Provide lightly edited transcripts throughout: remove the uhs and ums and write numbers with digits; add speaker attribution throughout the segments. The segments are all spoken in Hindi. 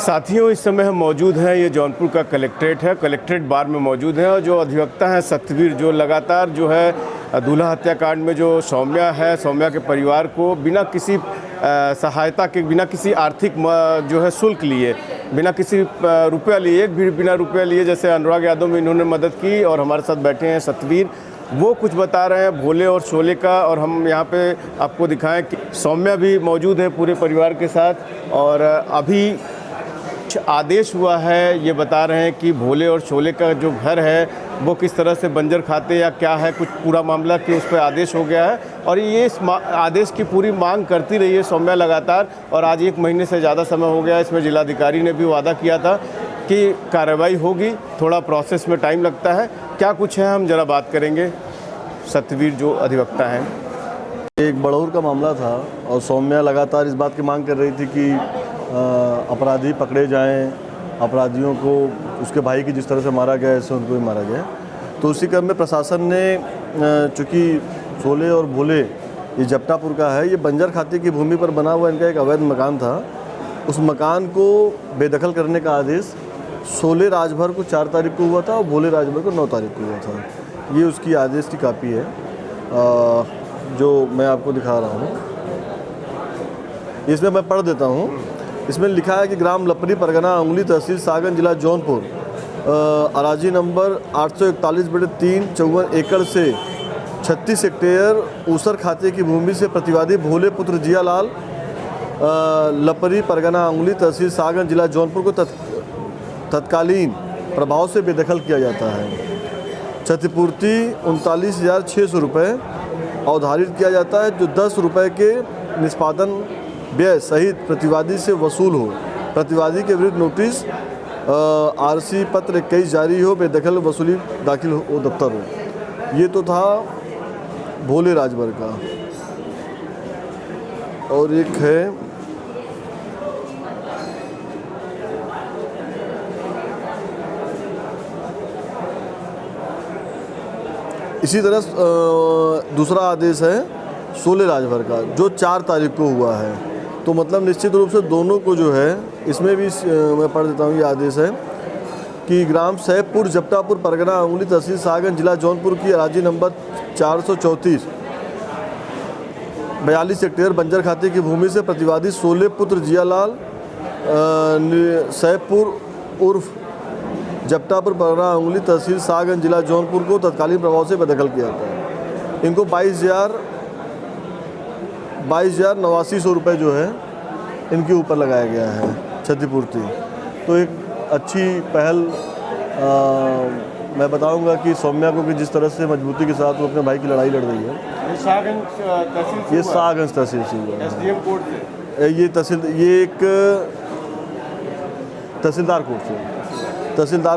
Speaker 1: साथियों, इस समय हम मौजूद हैं, ये जौनपुर का कलेक्ट्रेट है। कलेक्ट्रेट बार में मौजूद हैं और जो अधिवक्ता हैं सतवीर, जो लगातार जो है दूल्हा हत्याकांड में जो सौम्या है, सौम्या के परिवार को बिना किसी सहायता के, बिना किसी आर्थिक जो है शुल्क लिए, बिना किसी रुपया लिए, एक भी बिना रुपया लिए, जैसे अनुराग यादव में इन्होंने मदद की। और हमारे साथ बैठे हैं सतवीर, वो कुछ बता रहे हैं भोले और शोले का। और हम यहाँ पे आपको दिखाएं कि सौम्या भी मौजूद है पूरे परिवार के साथ। और अभी आदेश हुआ है, ये बता रहे हैं कि भोले और शोले का जो घर है वो किस तरह से बंजर खाते या क्या है, कुछ पूरा मामला कि उस पर आदेश हो गया है। और ये इस आदेश की पूरी मांग करती रही है सौम्या लगातार, और आज 1 महीने से ज़्यादा समय हो गया। इसमें जिलाधिकारी ने भी वादा किया था कि कार्रवाई होगी, थोड़ा प्रोसेस में टाइम लगता है। क्या कुछ है, हम ज़रा बात करेंगे। सतवीर जो अधिवक्ता हैं,
Speaker 2: एक बड़ौर का मामला था और सौम्या लगातार इस बात की मांग कर रही थी कि अपराधी पकड़े जाएं, अपराधियों को उसके भाई की जिस तरह से मारा गया ऐसे उनको भी मारा गया। तो उसी क्रम में प्रशासन ने, चूँकि शोले और भोले ये जपटापुर का है, ये बंजर खाते की भूमि पर बना हुआ इनका एक अवैध मकान था, उस मकान को बेदखल करने का आदेश शोले राजभर को 4 तारीख को हुआ था और भोले राजभर को 9 तारीख को हुआ था। ये उसकी आदेश की कापी है जो मैं आपको दिखा रहा हूँ। इसमें मैं पढ़ देता हूँ। इसमें लिखा है कि ग्राम लपरी, परगना अंगुली, तहसील सागन, जिला जौनपुर, अराजी नंबर 841/3 54 एकड़ से 36 हेक्टेयर ऊसर खाते की भूमि से प्रतिवादी भोले पुत्र जियालाल, लपरी, परगना अंगुली, तहसील सागन, जिला जौनपुर को तत्कालीन प्रभाव से बेदखल किया जाता है। क्षतिपूर्ति 39,600 रुपये अवधारित किया जाता है, जो 10 रुपये के निष्पादन व्यय सहित प्रतिवादी से वसूल हो। प्रतिवादी के विरुद्ध नोटिस आरसी पत्र 21 जारी हो, बेदखल वसूली दाखिल हो, दफ्तर हो। ये तो था भोले राजभर का। और एक है इसी तरह दूसरा आदेश है शोले राजभर का, जो 4 तारीख को हुआ है। तो मतलब निश्चित रूप से दोनों को जो है, इसमें भी मैं पढ़ देता हूँ। ये आदेश है कि ग्राम सैफपुर, जपटापुर, परगना अंगुली, तहसील सागन, जिला जौनपुर की अराजी नंबर 434 42 हेक्टेयर बंजर खाते की भूमि से प्रतिवादी शोले पुत्र जियालाल, सैफपुर उर्फ जपटापुर, परगना अंगुली, तहसील सागन, जिला जौनपुर को तत्कालीन प्रभाव से बेदखल किया जाता है। इनको 22,089 रुपये जो है इनके ऊपर लगाया गया है क्षतिपूर्ति। तो एक अच्छी पहल मैं बताऊंगा कि सौम्या को कि जिस तरह से मजबूती के साथ वो अपने भाई की लड़ाई लड़ रही है।
Speaker 1: ये
Speaker 2: सागंज तहसील से हुआ
Speaker 1: SDM कोर्ट से,
Speaker 2: ये एक तहसीलदार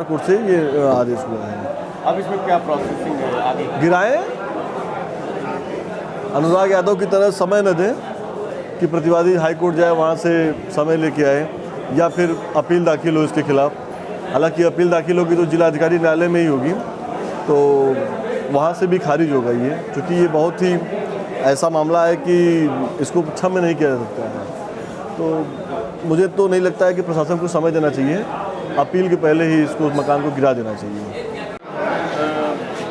Speaker 2: कोर्ट से ये आदेश हुआ है।
Speaker 1: अब इसमें क्या प्रोसेसिंग है आगे?
Speaker 2: गिराए अनुराग यादव की तरह समय न दें कि प्रतिवादी हाई कोर्ट जाए, वहाँ से समय लेके आए, या फिर अपील दाखिल हो इसके खिलाफ। हालांकि अपील दाखिल होगी तो जिलाधिकारी न्यायालय में ही होगी, तो वहाँ से भी खारिज होगा ये, क्योंकि ये बहुत ही ऐसा मामला है कि इसको क्षम्य नहीं किया जा सकता है। तो मुझे तो नहीं लगता है कि प्रशासन को समय देना चाहिए, अपील के पहले ही इसको मकान को गिरा देना चाहिए।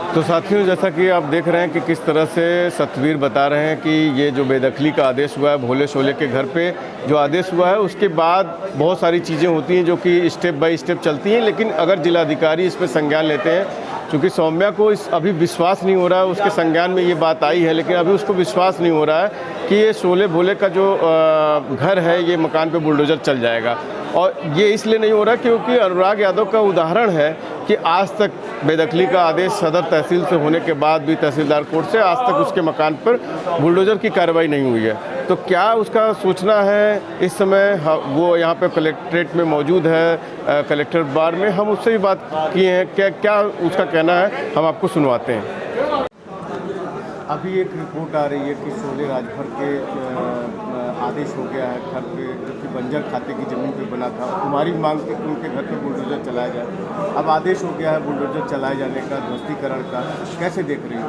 Speaker 1: तो साथियों, जैसा कि आप देख रहे हैं कि किस तरह से सतवीर बता रहे हैं कि ये जो बेदखली का आदेश हुआ है भोले शोले के घर पे जो आदेश हुआ है, उसके बाद बहुत सारी चीज़ें होती हैं जो कि स्टेप बाय स्टेप चलती हैं। लेकिन अगर जिलाधिकारी इस पर संज्ञान लेते हैं, क्योंकि सौम्या को अभी विश्वास नहीं हो रहा है, उसके संज्ञान में ये बात आई है, लेकिन अभी उसको विश्वास नहीं हो रहा है कि ये शोले भोले का जो घर है, ये मकान पे बुलडोज़र चल जाएगा। और ये इसलिए नहीं हो रहा क्योंकि अनुराग यादव का उदाहरण है कि आज तक बेदखली का आदेश सदर तहसील से होने के बाद भी तहसीलदार कोर्ट से आज तक उसके मकान पर बुलडोज़र की कार्रवाई नहीं हुई है। तो क्या उसका सोचना है इस समय? वो यहाँ पे कलेक्ट्रेट में मौजूद है, कलेक्टर बार में। हम उससे भी बात किए हैं, क्या उसका कहना है, हम आपको सुनवाते हैं। अभी एक रिपोर्ट आ रही है कि शोले राजभर के आदेश हो गया है घर पे, जो कि बंजर खाते की ज़मीन पे बना था। तुम्हारी मांग थी कि उनके घर पे बुलडोज़र चलाया जाए, अब आदेश हो गया है बुलडोज़र चलाए जाने का, ध्वस्तीकरण का। कैसे देख रही हो?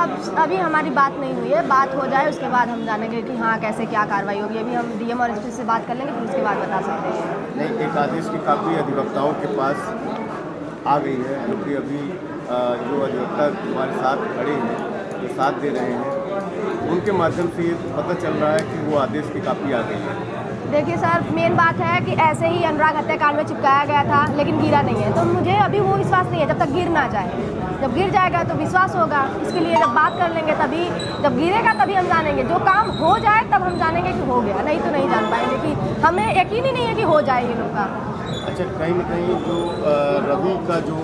Speaker 3: अभी हमारी बात नहीं हुई है, बात हो जाए उसके बाद हम जानेंगे कि हाँ कैसे क्या कार्रवाई होगी। अभी हम डीएम और एसपी से बात कर लेंगे, फिर उसके बाद बता सकते हैं।
Speaker 1: नहीं, एक आदेश की काफ़ी अधिवक्ताओं के पास आ गई है, क्योंकि अभी जो अधिवक्ता हमारे साथ खड़े हैं, जो साथ दे रहे हैं, उनके माध्यम से ये पता चल रहा है कि वो आदेश की काफ़ी आ गई है।
Speaker 3: देखिए सर, मेन बात है कि ऐसे ही अनुराग हत्याकांड में चिपकाया गया था, लेकिन गिरा नहीं है। तो मुझे अभी वो विश्वास नहीं है, जब तक गिर ना जाए। जब गिर जाएगा तो विश्वास होगा। इसके लिए जब बात कर लेंगे, तभी जब गिरेगा तभी हम जानेंगे। जो काम हो जाए तब हम जानेंगे कि हो गया, नहीं तो नहीं जान पाएंगे। कि हमें यकीन ही नहीं है कि हो जाए ये लोग का।
Speaker 1: अच्छा, कहीं ना कहीं जो रवि का जो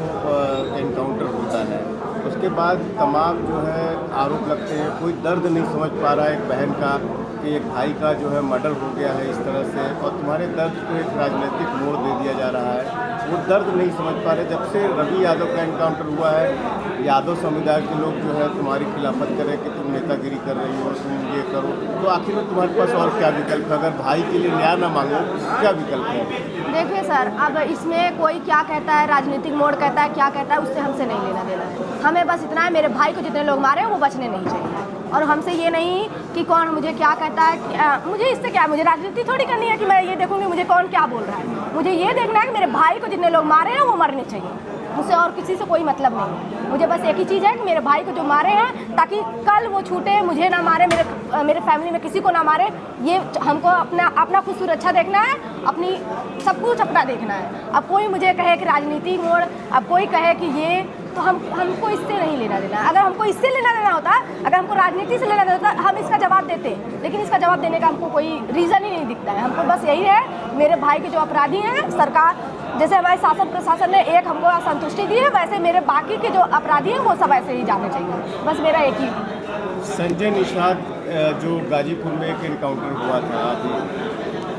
Speaker 1: एनकाउंटर होता है, उसके बाद तमाम जो है आरोप लगते हैं। कोई दर्द नहीं समझ पा रहा है एक बहन का कि एक भाई का जो है मर्डर हो गया है इस तरह से, और तुम्हारे दर्द को एक राजनीतिक मोड़ दे दिया जा रहा है। वो दर्द नहीं समझ पा रहे। जब से रवि यादव का एनकाउंटर हुआ है, यादव समुदाय के लोग जो है तुम्हारी खिलाफत करें कि तुम नेतागिरी कर रही हो, तुम ये करो, तो आखिर में तुम्हारे पास और क्या विकल्प है? अगर भाई के लिए न्याय ना मांगो, क्या विकल्प है?
Speaker 3: देखिए सर, अब इसमें कोई क्या कहता है, राजनीतिक मोड़ कहता है, क्या कहता है, उससे हमसे नहीं लेना देना है। हमें बस इतना है, मेरे भाई को जितने लोग मारे वो बचने नहीं चाहिए। और हमसे ये नहीं कि कौन मुझे क्या कहता है, मुझे इससे क्या, मुझे राजनीति थोड़ी करनी है कि मैं ये देखूंगी मुझे कौन क्या बोल रहा है। मुझे ये देखना है कि मेरे भाई को जितने लोग मारे हैं वो मरने चाहिए। मुझसे और किसी से कोई मतलब नहीं है। मुझे बस एक ही चीज़ है कि मेरे भाई को जो मारे हैं, ताकि कल वो छूटे, मुझे ना मारे, मेरे फैमिली में किसी को ना मारे। ये हमको अपना खुद सुरक्षा देखना है, अपनी सब कुछ अपना देखना है। अब कोई मुझे कहे कि राजनीति मोड़, अब कोई कहे कि ये, तो हमको इससे नहीं लेना देना। अगर हमको इससे लेना देना होता, अगर हमको राजनीति से लेना देना होता, हम इसका जवाब देते। लेकिन इसका जवाब देने का हमको कोई रीज़न ही नहीं दिखता है। हमको बस यही है, मेरे भाई के जो अपराधी हैं, सरकार जैसे हमारे शासन प्रशासन ने एक हमको संतुष्टि दी है, वैसे मेरे बाकी के जो अपराधी हैं वो सब ऐसे ही जाने चाहिए। बस मेरा एक ही।
Speaker 1: संजय निषाद जो गाजीपुर में एक एनकाउंटर हुआ था,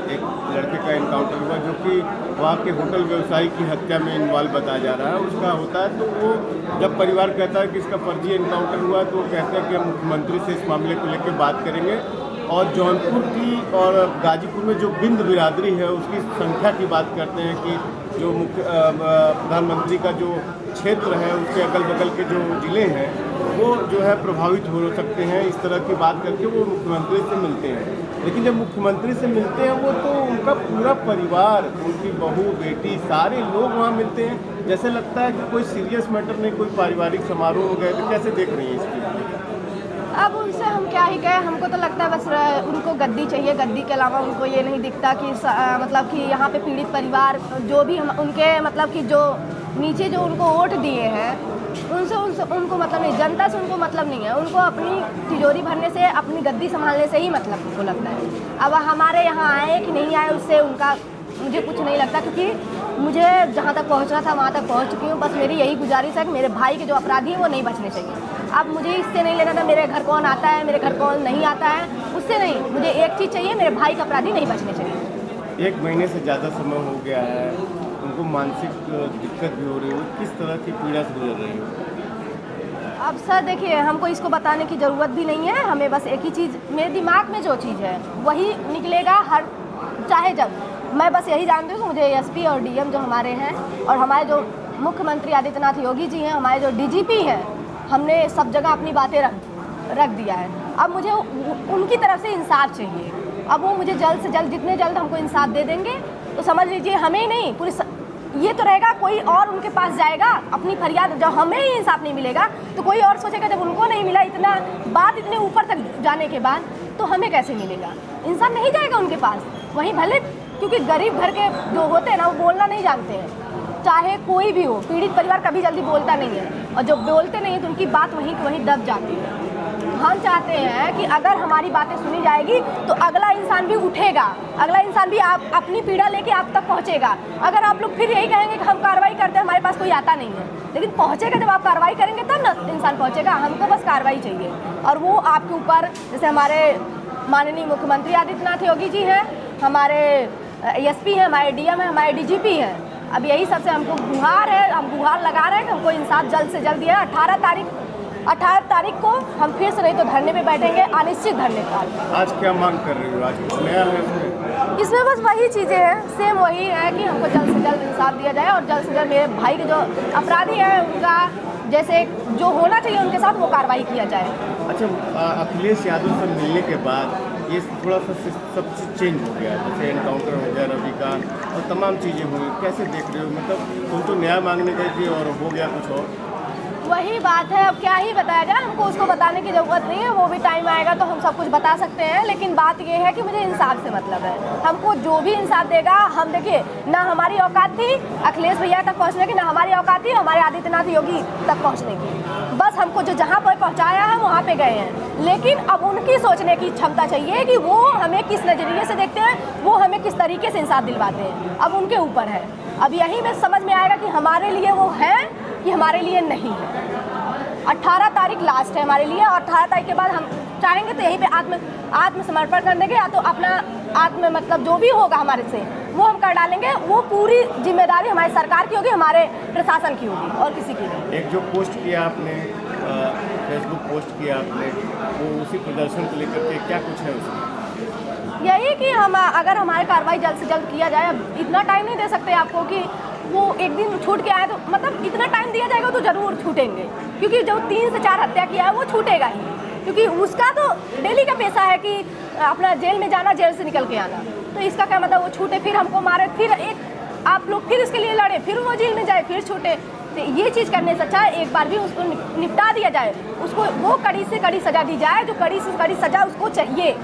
Speaker 1: एक लड़के का एनकाउंटर हुआ जो कि वहाँ के होटल व्यवसायी की हत्या में इन्वॉल्व बताया जा रहा है, उसका होता है। तो वो जब परिवार कहता है कि इसका फर्जी एनकाउंटर हुआ, तो वो कहते हैं कि हम मुख्यमंत्री से इस मामले को लेकर बात करेंगे। और जौनपुर की और गाजीपुर में जो बिंद बिरादरी है उसकी संख्या की बात करते हैं कि जो मुख्य प्रधानमंत्री का जो क्षेत्र है उसके अगल बगल के जो ज़िले हैं वो जो है प्रभावित हो सकते हैं। इस तरह की बात करके वो मुख्यमंत्री से मिलते हैं। लेकिन जब मुख्यमंत्री से मिलते हैं वो, तो उनका पूरा परिवार, उनकी बहू बेटी, सारे लोग वहाँ मिलते हैं। जैसे लगता है कि कोई सीरियस मैटर नहीं, कोई पारिवारिक समारोह हो गया। तो कैसे देख रही हैं इसकी?
Speaker 3: अब उनसे हम क्या ही कहें, हमको तो लगता है बस उनको गद्दी चाहिए। गद्दी के अलावा उनको ये नहीं दिखता कि मतलब कि यहाँ पे पीड़ित परिवार जो भी हम उनके मतलब कि जो नीचे जो उनको वोट दिए हैं उनसे उनको मतलब नहीं, जनता से उनको मतलब नहीं है। उनको अपनी तिजोरी भरने से, अपनी गद्दी संभालने से ही मतलब उनको लगता है। अब हमारे यहाँ आए कि नहीं आए उससे उनका मुझे कुछ नहीं लगता, क्योंकि मुझे जहाँ तक पहुँचना था वहाँ तक पहुँच चुकी हूँ। बस मेरी यही गुजारिश है कि मेरे भाई के जो अपराधी हैं वो नहीं बचने चाहिए। अब मुझे इससे नहीं लेना था मेरे घर कौन आता है, मेरे घर कौन नहीं आता है, उससे नहीं। मुझे एक चीज़ चाहिए, मेरे भाई के अपराधी नहीं बचने चाहिए।
Speaker 1: 1 महीने से ज़्यादा समय हो गया है, उनको मानसिक दिक्कत भी हो रही है। किस तरह की पीड़ा से गुजर रही हो?
Speaker 3: अब सर देखिए, हमको इसको बताने की ज़रूरत भी नहीं है। हमें बस एक ही चीज़, मेरे दिमाग में जो चीज़ है वही निकलेगा हर चाहे जब। मैं बस यही जानती हूँ कि मुझे एसपी और डीएम जो हमारे हैं और हमारे जो मुख्यमंत्री आदित्यनाथ योगी जी हैं, हमारे जो डीजीपी हैं, हमने सब जगह अपनी बातें रख दिया है। अब मुझे उनकी तरफ से इंसाफ चाहिए। अब वो मुझे जल्द से जल्द, जितने जल्द हमको इंसाफ दे देंगे तो समझ लीजिए हमें ही नहीं, पूरी ये तो रहेगा, कोई और उनके पास जाएगा अपनी फरियाद। जब हमें ही इंसाफ नहीं मिलेगा तो कोई और सोचेगा। जब उनको नहीं मिला, इतना बात इतने ऊपर तक जाने के बाद, तो हमें कैसे मिलेगा? इंसान नहीं जाएगा उनके पास। वहीं भले, क्योंकि गरीब घर के जो होते हैं ना, वो बोलना नहीं जानते हैं। चाहे कोई भी हो, पीड़ित परिवार कभी जल्दी बोलता नहीं है, और जो बोलते नहीं है तो उनकी बात वहीं की वहीं दब जाती है। हम चाहते हैं कि अगर हमारी बातें सुनी जाएगी तो अगला इंसान भी उठेगा, अगला इंसान भी आप अपनी पीड़ा लेके आप तक पहुंचेगा। अगर आप लोग फिर यही कहेंगे कि हम कार्रवाई करते हैं, हमारे पास कोई आता नहीं है, लेकिन पहुंचेगा जब आप कार्रवाई करेंगे तब ना इंसान पहुंचेगा। हमको बस कार्रवाई चाहिए, और वो आपके ऊपर, जैसे हमारे माननीय मुख्यमंत्री आदित्यनाथ योगी जी हैं, हमारे एसपी हैं, हमारे डीएम हैं, हमारे डीजीपी हैं। अब यही सबसे हमको गुहार है, हम गुहार लगा रहे हैं कि हमको इंसाफ जल्द से जल्द दिया। 18 तारीख को हम फिर से नहीं तो धरने पे बैठेंगे, अनिश्चित धरने पर।
Speaker 1: आज क्या मांग कर रही हो? आज कुछ नया है
Speaker 3: इसमें? बस वही चीज़ें हैं, सेम वही है कि हमको जल्द से जल्द इंसाफ दिया जाए, और जल्द से जल्द मेरे भाई के जो अपराधी हैं उनका जैसे जो होना चाहिए उनके साथ वो कार्रवाई किया जाए।
Speaker 1: अच्छा, अखिलेश यादव से मिलने के बाद ये थोड़ा सा सब चीज़ चेंज हो गया, जैसे एनकाउंटर हो गया रवि का और तमाम चीज़ें हुई, कैसे देख रहे हो? मतलब तुम तो न्याय मांगने गए थे और हो गया कुछ और।
Speaker 3: वही बात है, अब क्या ही बताया जाए, हमको उसको बताने की ज़रूरत नहीं है, वो भी टाइम आएगा तो हम सब कुछ बता सकते हैं। लेकिन बात ये है कि मुझे इंसाफ से मतलब है, हमको जो भी इंसाफ देगा, हम देखिए ना हमारी औकात थी अखिलेश भैया तक पहुंचने की, ना हमारी औकात थी हमारे आदित्यनाथ योगी तक पहुंचने की। बस हमको जो जहां पर पहुंचाया है वहां पे गए हैं, लेकिन अब उनकी सोचने की क्षमता चाहिए कि वो हमें किस नज़रिए से देखते हैं, वो हमें किस तरीके से इंसाफ दिलवाते हैं, अब उनके ऊपर है। अब यही में समझ में आएगा कि हमारे लिए वो है कि हमारे लिए नहीं है। 18 तारीख लास्ट है हमारे लिए, और 18 तारीख के बाद हम चाहेंगे तो यहीं पे आत्मसमर्पण कर देंगे, या तो अपना मतलब जो भी होगा हमारे से वो हम कर डालेंगे। वो पूरी जिम्मेदारी हमारी सरकार की होगी, हमारे प्रशासन की होगी, और किसी की नहीं।
Speaker 1: एक जो पोस्ट किया आपने, फेसबुक पोस्ट किया आपने, वो उसी प्रदर्शन को लेकर के क्या कुछ है उसमें?
Speaker 3: यही कि हम अगर हमारी कार्रवाई जल्द से जल्द किया जाए। अब इतना टाइम नहीं दे सकते आपको कि वो एक दिन छूट के आए, तो मतलब इतना टाइम दिया जाएगा तो ज़रूर छूटेंगे, क्योंकि जो 3 से 4 हत्या किया है वो छूटेगा ही, क्योंकि उसका तो डेली का पेशा है कि अपना जेल में जाना, जेल से निकल के आना। तो इसका क्या मतलब वो छूटे फिर हमको मारे, फिर एक आप लोग फिर इसके लिए लड़े, फिर वो जेल में जाए, फिर छूटे। तो ये चीज़ करने से अच्छा है एक बार भी उसको निपटा दिया जाए, उसको वो कड़ी से कड़ी सज़ा दी जाए, जो कड़ी से कड़ी सज़ा उसको चाहिए।